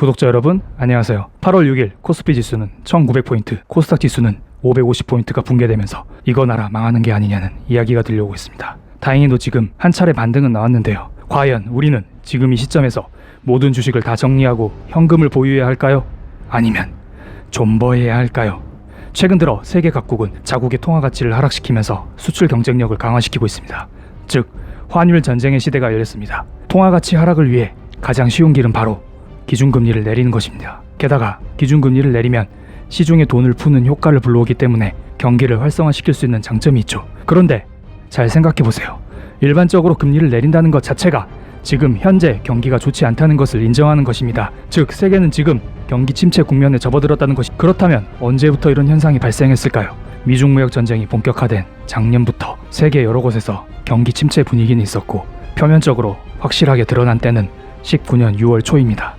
구독자 여러분 안녕하세요. 8월 6일 코스피 지수는 1900포인트, 코스닥 지수는 550포인트가 붕괴되면서 이거 나라 망하는 게 아니냐는 이야기가 들려오고 있습니다. 다행히도 지금 한 차례 반등은 나왔는데요. 과연 우리는 지금 이 시점에서 모든 주식을 다 정리하고 현금을 보유해야 할까요? 아니면 존버해야 할까요? 최근 들어 세계 각국은 자국의 통화 가치를 하락시키면서 수출 경쟁력을 강화시키고 있습니다. 즉 환율 전쟁의 시대가 열렸습니다. 통화 가치 하락을 위해 가장 쉬운 길은 바로 기준금리를 내리는 것입니다. 게다가 기준금리를 내리면 시중에 돈을 푸는 효과를 불러오기 때문에 경기를 활성화시킬 수 있는 장점이 있죠. 그런데 잘 생각해보세요. 일반적으로 금리를 내린다는 것 자체가 지금 현재 경기가 좋지 않다는 것을 인정하는 것입니다. 즉 세계는 지금 경기 침체 국면에 접어들었다는 것이 그렇다면 언제부터 이런 현상이 발생했을까요? 미중 무역 전쟁이 본격화된 작년부터 세계 여러 곳에서 경기 침체 분위기는 있었고 표면적으로 확실하게 드러난 때는 19년 6월 초입니다.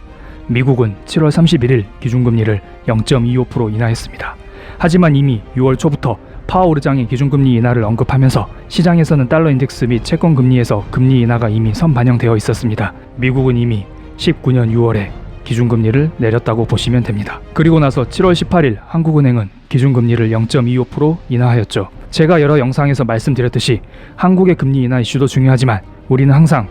미국은 7월 31일 기준금리를 0.25% 인하했습니다. 하지만 이미 6월 초부터 파월 의장이 기준금리 인하를 언급하면서 시장에서는 달러 인덱스 및 채권금리에서 금리 인하가 이미 선반영되어 있었습니다. 미국은 이미 19년 6월에 기준금리를 내렸다고 보시면 됩니다. 그리고 나서 7월 18일 한국은행은 기준금리를 0.25% 인하하였죠. 제가 여러 영상에서 말씀드렸듯이 한국의 금리 인하 이슈도 중요하지만 우리는 항상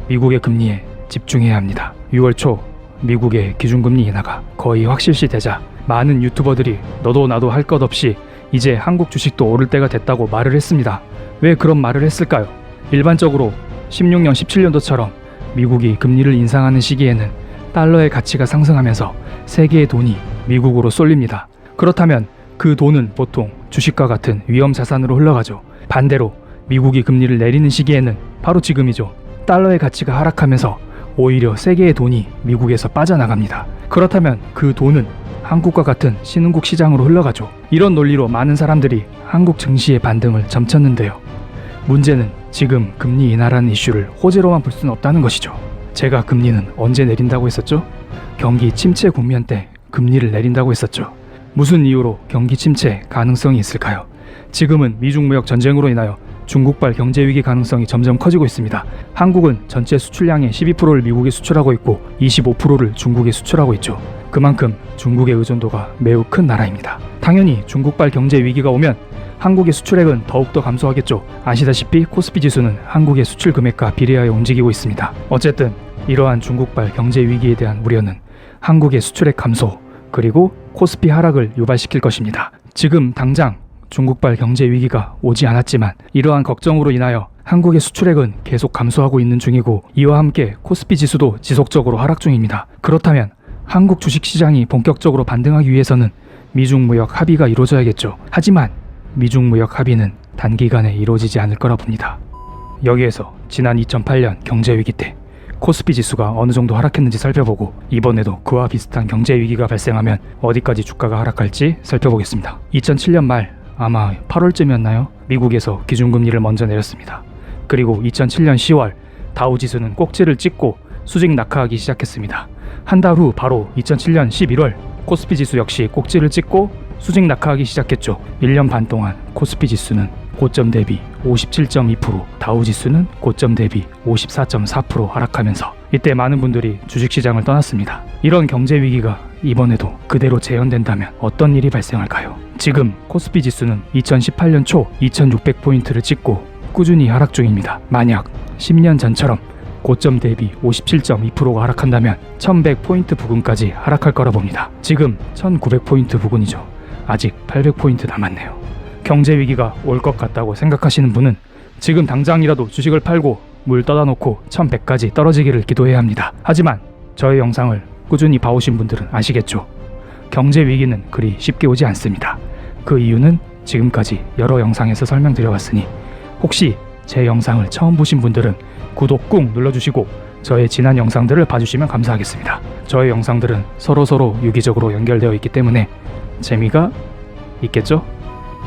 미국의 금리에 집중해야 합니다. 6월 초 미국의 기준금리 인하가 거의 확실시되자 많은 유튜버들이 너도 나도 할 것 없이 이제 한국 주식도 오를 때가 됐다고 말을 했습니다. 왜 그런 말을 했을까요? 일반적으로 16년, 17년도처럼 미국이 금리를 인상하는 시기에는 달러의 가치가 상승하면서 세계의 돈이 미국으로 쏠립니다. 그렇다면 그 돈은 보통 주식과 같은 위험 자산으로 흘러가죠. 반대로 미국이 금리를 내리는 시기에는 바로 지금이죠. 달러의 가치가 하락하면서 오히려 세계의 돈이 미국에서 빠져나갑니다. 그렇다면 그 돈은 한국과 같은 신흥국 시장으로 흘러가죠. 이런 논리로 많은 사람들이 한국 증시의 반등을 점쳤는데요. 문제는 지금 금리 인하라는 이슈를 호재로만 볼 수는 없다는 것이죠. 제가 금리는 언제 내린다고 했었죠? 경기 침체 국면 때 금리를 내린다고 했었죠. 무슨 이유로 경기 침체 가능성이 있을까요? 지금은 미중 무역 전쟁으로 인하여 중국발 경제위기 가능성이 점점 커지고 있습니다. 한국은 전체 수출량의 12%를 미국에 수출하고 있고 25%를 중국에 수출하고 있죠. 그만큼 중국의 의존도가 매우 큰 나라입니다. 당연히 중국발 경제위기가 오면 한국의 수출액은 더욱더 감소하겠죠. 아시다시피 코스피 지수는 한국의 수출 금액과 비례하여 움직이고 있습니다. 어쨌든 이러한 중국발 경제위기에 대한 우려는 한국의 수출액 감소 그리고 코스피 하락을 유발시킬 것입니다. 지금 당장 중국발 경제 위기가 오지 않았지만 이러한 걱정으로 인하여 한국의 수출액은 계속 감소하고 있는 중이고 이와 함께 코스피 지수도 지속적으로 하락 중입니다. 그렇다면 한국 주식시장이 본격적으로 반등하기 위해서는 미중 무역 합의가 이루어져야겠죠. 하지만 미중 무역 합의는 단기간에 이루어지지 않을 거라 봅니다. 여기에서 지난 2008년 경제 위기 때 코스피 지수가 어느 정도 하락했는지 살펴보고 이번에도 그와 비슷한 경제 위기가 발생하면 어디까지 주가가 하락할지 살펴보겠습니다. 2007년 말 아마 8월쯤이었나요? 미국에서 기준금리를 먼저 내렸습니다. 그리고 2007년 10월 다우지수는 꼭지를 찍고 수직 낙하하기 시작했습니다. 한 달 후 바로 2007년 11월 코스피 지수 역시 꼭지를 찍고 수직 낙하하기 시작했죠. 1년 반 동안 코스피 지수는 고점 대비 57.2%, 다우지수는 고점 대비 54.4% 하락하면서 이때 많은 분들이 주식시장을 떠났습니다. 이런 경제위기가 이번에도 그대로 재현된다면 어떤 일이 발생할까요? 지금 코스피 지수는 2018년 초 2600포인트를 찍고 꾸준히 하락 중입니다. 만약 10년 전처럼 고점 대비 57.2%가 하락한다면 1100포인트 부근까지 하락할 거라 봅니다. 지금 1900포인트 부근이죠. 아직 800포인트 남았네요. 경제위기가 올 것 같다고 생각하시는 분은 지금 당장이라도 주식을 팔고 물 떠다 놓고 1100까지 떨어지기를 기도해야 합니다. 하지만 저의 영상을 꾸준히 봐오신 분들은 아시겠죠? 경제위기는 그리 쉽게 오지 않습니다. 그 이유는 지금까지 여러 영상에서 설명드려왔으니 혹시 제 영상을 처음 보신 분들은 구독 꾹 눌러주시고 저의 지난 영상들을 봐주시면 감사하겠습니다. 저의 영상들은 서로 유기적으로 연결되어 있기 때문에 재미가 있겠죠?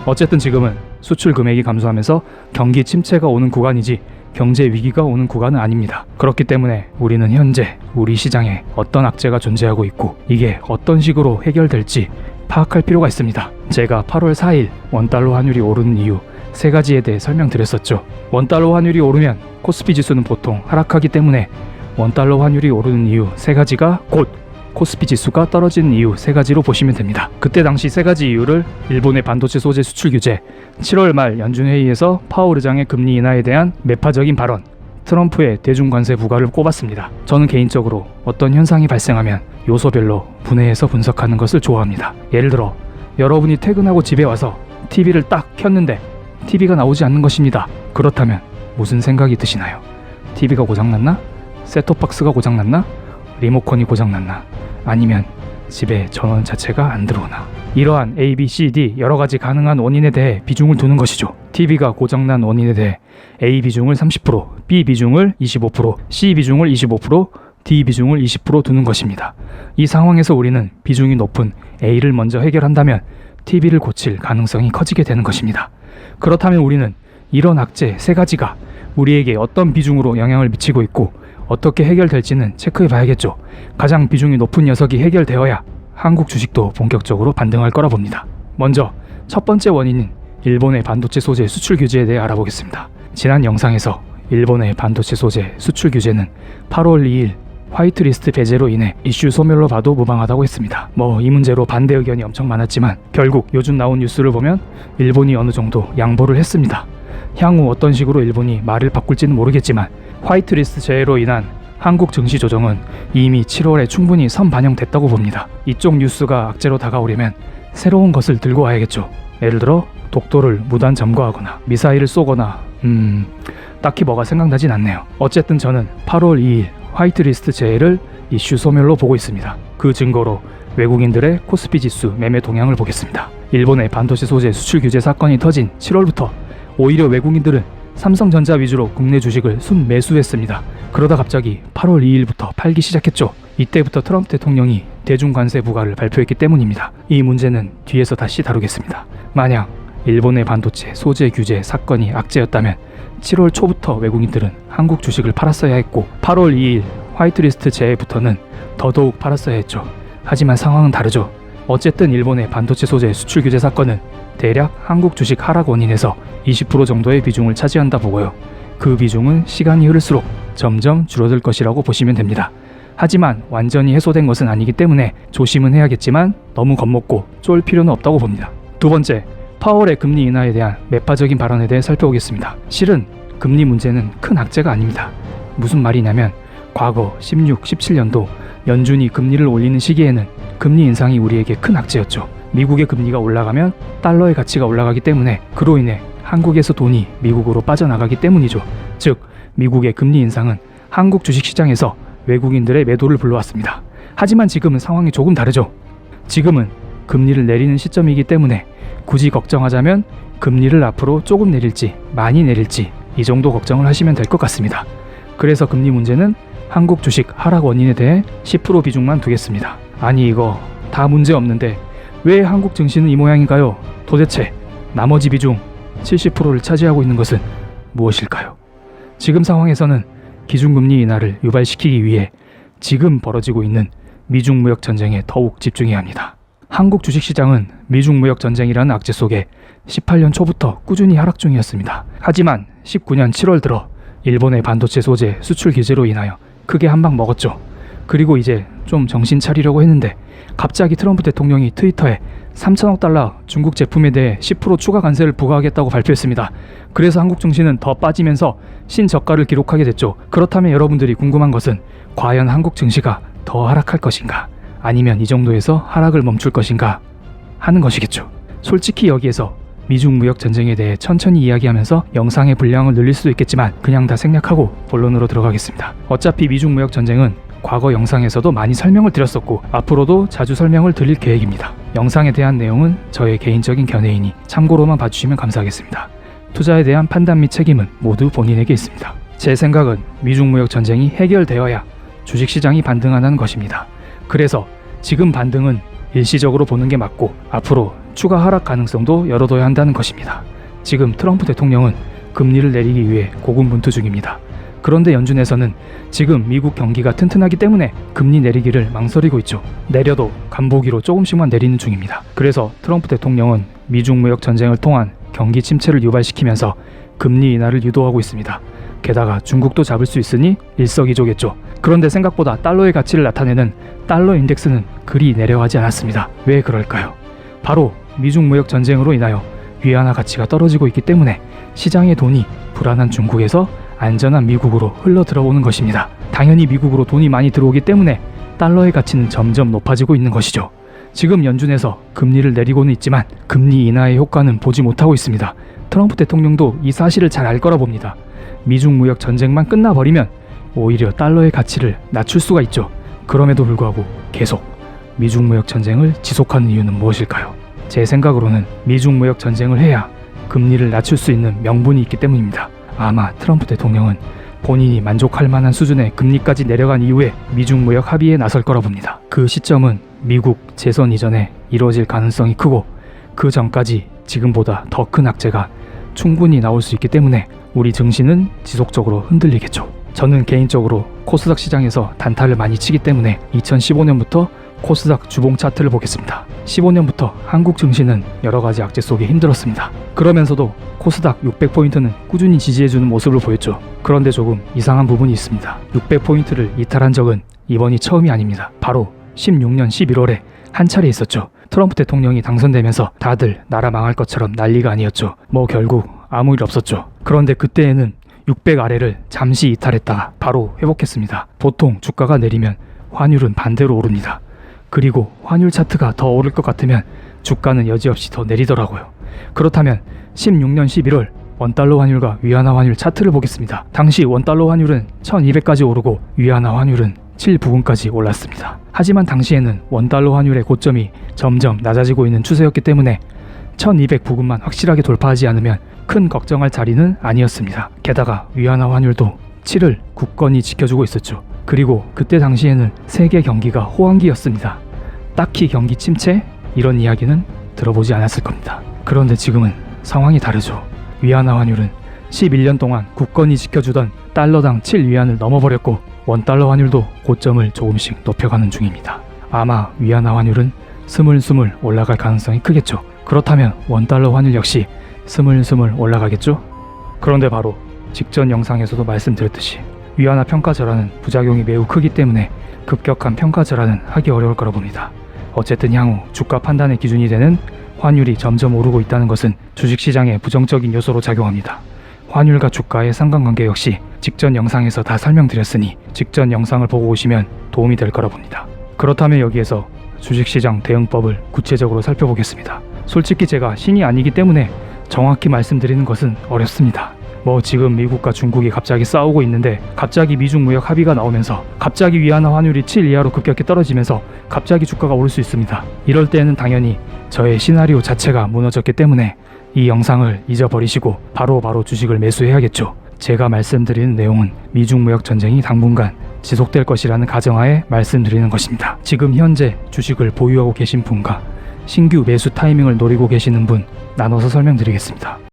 어쨌든 지금은 수출 금액이 감소하면서 경기 침체가 오는 구간이지 경제 위기가 오는 구간은 아닙니다. 그렇기 때문에 우리는 현재 우리 시장에 어떤 악재가 존재하고 있고 이게 어떤 식으로 해결될지 파악할 필요가 있습니다. 제가 8월 4일 원달러 환율이 오르는 이유 3가지에 대해 설명드렸었죠. 원달러 환율이 오르면 코스피 지수는 보통 하락하기 때문에 원달러 환율이 오르는 이유 3가지가 곧 코스피 지수가 떨어지는 이유 세 가지로 보시면 됩니다. 그때 당시 세 가지 이유를 일본의 반도체 소재 수출 규제, 7월 말 연준 회의에서 파월 의장의 금리 인하에 대한 매파적인 발언, 트럼프의 대중 관세 부과를 꼽았습니다. 저는 개인적으로 어떤 현상이 발생하면 요소별로 분해해서 분석하는 것을 좋아합니다. 예를 들어 여러분이 퇴근하고 집에 와서 TV를 딱 켰는데 TV가 나오지 않는 것입니다. 그렇다면 무슨 생각이 드시나요? TV가 고장났나? 셋톱박스가 고장났나? 리모컨이 고장났나? 아니면 집에 전원 자체가 안 들어오나? 이러한 A, B, C, D 여러 가지 가능한 원인에 대해 비중을 두는 것이죠. TV가 고장난 원인에 대해 A 비중을 30%, B 비중을 25%, C 비중을 25%, D 비중을 20% 두는 것입니다. 이 상황에서 우리는 비중이 높은 A를 먼저 해결한다면 TV를 고칠 가능성이 커지게 되는 것입니다. 그렇다면 우리는 이런 악재 세 가지가 우리에게 어떤 비중으로 영향을 미치고 있고 어떻게 해결될지는 체크해 봐야겠죠. 가장 비중이 높은 녀석이 해결되어야 한국 주식도 본격적으로 반등할 거라 봅니다. 먼저 첫 번째 원인인 일본의 반도체 소재 수출 규제에 대해 알아보겠습니다. 지난 영상에서 일본의 반도체 소재 수출 규제는 8월 2일 화이트리스트 배제로 인해 이슈 소멸로 봐도 무방하다고 했습니다. 이 문제로 반대 의견이 엄청 많았지만 결국 요즘 나온 뉴스를 보면 일본이 어느 정도 양보를 했습니다. 향후 어떤 식으로 일본이 말을 바꿀지는 모르겠지만 화이트리스트 제외로 인한 한국 증시 조정은 이미 7월에 충분히 선반영됐다고 봅니다. 이쪽 뉴스가 악재로 다가오려면 새로운 것을 들고 와야겠죠. 예를 들어 독도를 무단 점거하거나 미사일을 쏘거나 딱히 뭐가 생각나진 않네요. 어쨌든 저는 8월 2일 화이트리스트 제외를 이슈 소멸로 보고 있습니다. 그 증거로 외국인들의 코스피 지수 매매 동향을 보겠습니다. 일본의 반도체 소재 수출 규제 사건이 터진 7월부터 오히려 외국인들은 삼성전자 위주로 국내 주식을 순매수했습니다. 그러다 갑자기 8월 2일부터 팔기 시작했죠. 이때부터 트럼프 대통령이 대중 관세 부과를 발표했기 때문입니다. 이 문제는 뒤에서 다시 다루겠습니다. 만약 일본의 반도체 소재 규제 사건이 악재였다면 7월 초부터 외국인들은 한국 주식을 팔았어야 했고 8월 2일 화이트리스트 제외부터는 더더욱 팔았어야 했죠. 하지만 상황은 다르죠. 어쨌든 일본의 반도체 소재 수출 규제 사건은 대략 한국 주식 하락 원인에서 20% 정도의 비중을 차지한다 보고요. 그 비중은 시간이 흐를수록 점점 줄어들 것이라고 보시면 됩니다. 하지만 완전히 해소된 것은 아니기 때문에 조심은 해야겠지만 너무 겁먹고 쫄 필요는 없다고 봅니다. 두 번째, 파월의 금리 인하에 대한 매파적인 발언에 대해 살펴보겠습니다. 실은 금리 문제는 큰 악재가 아닙니다. 무슨 말이냐면 과거 16, 17년도 연준이 금리를 올리는 시기에는 금리 인상이 우리에게 큰 악재였죠. 미국의 금리가 올라가면 달러의 가치가 올라가기 때문에 그로 인해 한국에서 돈이 미국으로 빠져나가기 때문이죠. 즉 미국의 금리 인상은 한국 주식시장에서 외국인들의 매도를 불러왔습니다. 하지만 지금은 상황이 조금 다르죠. 지금은 금리를 내리는 시점이기 때문에 굳이 걱정하자면 금리를 앞으로 조금 내릴지 많이 내릴지 이 정도 걱정을 하시면 될 것 같습니다. 그래서 금리 문제는 한국 주식 하락 원인에 대해 10% 비중만 두겠습니다. 아니 이거 다 문제 없는데 왜 한국 증시는 이 모양인가요? 도대체 나머지 비중 70%를 차지하고 있는 것은 무엇일까요? 지금 상황에서는 기준금리 인하를 유발시키기 위해 지금 벌어지고 있는 미중 무역 전쟁에 더욱 집중해야 합니다. 한국 주식시장은 미중 무역 전쟁이라는 악재 속에 18년 초부터 꾸준히 하락 중이었습니다. 하지만 19년 7월 들어 일본의 반도체 소재 수출 규제로 인하여 크게 한 방 먹었죠. 그리고 이제 좀 정신 차리려고 했는데 갑자기 트럼프 대통령이 트위터에 3천억 달러 중국 제품에 대해 10% 추가 관세를 부과하겠다고 발표했습니다. 그래서 한국 증시는 더 빠지면서 신저가를 기록하게 됐죠. 그렇다면 여러분들이 궁금한 것은 과연 한국 증시가 더 하락할 것인가 아니면 이 정도에서 하락을 멈출 것인가 하는 것이겠죠. 솔직히 여기에서 미중 무역 전쟁에 대해 천천히 이야기하면서 영상의 분량을 늘릴 수도 있겠지만 그냥 다 생략하고 본론으로 들어가겠습니다. 어차피 미중 무역 전쟁은 과거 영상에서도 많이 설명을 드렸었고 앞으로도 자주 설명을 드릴 계획입니다. 영상에 대한 내용은 저의 개인적인 견해이니 참고로만 봐주시면 감사하겠습니다. 투자에 대한 판단 및 책임은 모두 본인에게 있습니다. 제 생각은 미중 무역 전쟁이 해결되어야 주식시장이 반등하는 것입니다. 그래서 지금 반등은 일시적으로 보는 게 맞고 앞으로 추가 하락 가능성도 열어둬야 한다는 것입니다. 지금 트럼프 대통령은 금리를 내리기 위해 고군분투 중입니다. 그런데 연준에서는 지금 미국 경기가 튼튼하기 때문에 금리 내리기를 망설이고 있죠. 내려도 간보기로 조금씩만 내리는 중입니다. 그래서 트럼프 대통령은 미중 무역 전쟁을 통한 경기 침체를 유발시키면서 금리 인하를 유도하고 있습니다. 게다가 중국도 잡을 수 있으니 일석이조겠죠. 그런데 생각보다 달러의 가치를 나타내는 달러 인덱스는 그리 내려가지 않았습니다. 왜 그럴까요? 바로 미중 무역 전쟁으로 인하여 위안화 가치가 떨어지고 있기 때문에 시장의 돈이 불안한 중국에서 안전한 미국으로 흘러 들어오는 것입니다. 당연히 미국으로 돈이 많이 들어오기 때문에 달러의 가치는 점점 높아지고 있는 것이죠. 지금 연준에서 금리를 내리고는 있지만 금리 인하의 효과는 보지 못하고 있습니다. 트럼프 대통령도 이 사실을 잘 알 거라 봅니다. 미중 무역 전쟁만 끝나버리면 오히려 달러의 가치를 낮출 수가 있죠. 그럼에도 불구하고 계속 미중 무역 전쟁을 지속하는 이유는 무엇일까요? 제 생각으로는 미중 무역 전쟁을 해야 금리를 낮출 수 있는 명분이 있기 때문입니다. 아마 트럼프 대통령은 본인이 만족할 만한 수준의 금리까지 내려간 이후에 미중 무역 합의에 나설 거라 봅니다. 그 시점은 미국 재선 이전에 이루어질 가능성이 크고 그 전까지 지금보다 더 큰 악재가 충분히 나올 수 있기 때문에 우리 증시는 지속적으로 흔들리겠죠. 저는 개인적으로 코스닥 시장에서 단타를 많이 치기 때문에 2015년부터 코스닥 주봉 차트를 보겠습니다. 15년부터 한국 증시는 여러가지 악재 속에 힘들었습니다. 그러면서도 코스닥 600포인트는 꾸준히 지지해주는 모습을 보였죠. 그런데 조금 이상한 부분이 있습니다. 600포인트를 이탈한 적은 이번이 처음이 아닙니다. 바로 16년 11월에 한 차례 있었죠. 트럼프 대통령이 당선되면서 다들 나라 망할 것처럼 난리가 아니었죠. 뭐 결국 아무 일 없었죠. 그런데 그때에는 600 아래를 잠시 이탈했다가 바로 회복했습니다. 보통 주가가 내리면 환율은 반대로 오릅니다. 그리고 환율 차트가 더 오를 것 같으면 주가는 여지없이 더 내리더라고요. 그렇다면 16년 11월 원달러 환율과 위안화 환율 차트를 보겠습니다. 당시 원달러 환율은 1200까지 오르고 위안화 환율은 7부근까지 올랐습니다. 하지만 당시에는 원달러 환율의 고점이 점점 낮아지고 있는 추세였기 때문에 1200부근만 확실하게 돌파하지 않으면 큰 걱정할 자리는 아니었습니다. 게다가 위안화 환율도 7을 굳건히 지켜주고 있었죠. 그리고 그때 당시에는 세계 경기가 호황기였습니다. 딱히 경기 침체? 이런 이야기는 들어보지 않았을 겁니다. 그런데 지금은 상황이 다르죠. 위안화 환율은 11년 동안 굳건히 지켜주던 달러당 7위안을 넘어버렸고 원달러 환율도 고점을 조금씩 높여가는 중입니다. 아마 위안화 환율은 스물스물 올라갈 가능성이 크겠죠. 그렇다면 원달러 환율 역시 스물스물 올라가겠죠? 그런데 바로 직전 영상에서도 말씀드렸듯이 위안화 평가 절하는 부작용이 매우 크기 때문에 급격한 평가 절하는 하기 어려울 거라 봅니다. 어쨌든 향후 주가 판단의 기준이 되는 환율이 점점 오르고 있다는 것은 주식시장에 부정적인 요소로 작용합니다. 환율과 주가의 상관관계 역시 직전 영상에서 다 설명드렸으니 직전 영상을 보고 오시면 도움이 될 거라 봅니다. 그렇다면 여기에서 주식시장 대응법을 구체적으로 살펴보겠습니다. 솔직히 제가 신이 아니기 때문에 정확히 말씀드리는 것은 어렵습니다. 뭐 지금 미국과 중국이 갑자기 싸우고 있는데 갑자기 미중 무역 합의가 나오면서 갑자기 위안화 환율이 7 이하로 급격히 떨어지면서 갑자기 주가가 오를 수 있습니다. 이럴 때는 당연히 저의 시나리오 자체가 무너졌기 때문에 이 영상을 잊어버리시고 바로바로 주식을 매수해야겠죠. 제가 말씀드리는 내용은 미중 무역 전쟁이 당분간 지속될 것이라는 가정하에 말씀드리는 것입니다. 지금 현재 주식을 보유하고 계신 분과 신규 매수 타이밍을 노리고 계시는 분 나눠서 설명드리겠습니다.